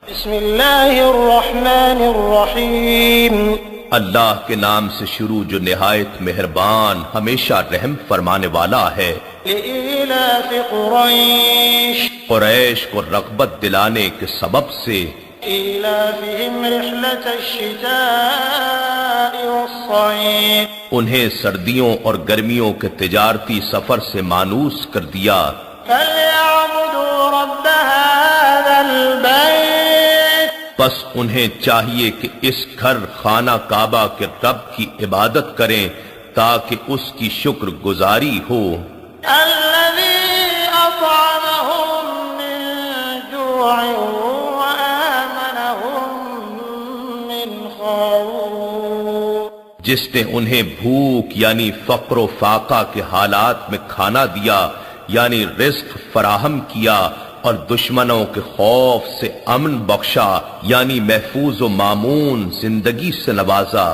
بسم اللہ الرحمن الرحیم اللہ کے نام سے شروع جو نہایت مہربان ہمیشہ رحم فرمانے والا ہے۔ لإیلاف قریش قریش کو رغبت دلانے کے سبب سے، ایلافہم رحلة الشتاء والصیف انہیں سردیوں اور گرمیوں کے تجارتی سفر سے مانوس کر دیا۔ فلیعبدوا رب هذا البیت بس انہیں چاہیے کہ اس گھر خانہ کعبہ کے رب کی عبادت کریں تاکہ اس کی شکر گزاری ہو۔ الذی اطعمہم من جوع وآمنہم من خوف جس نے انہیں بھوک یعنی فقر و فاقہ کے حالات میں کھانا دیا یعنی رزق فراہم کیا، اور دشمنوں کے خوف سے امن بخشا یعنی محفوظ و مامون زندگی سے نوازا۔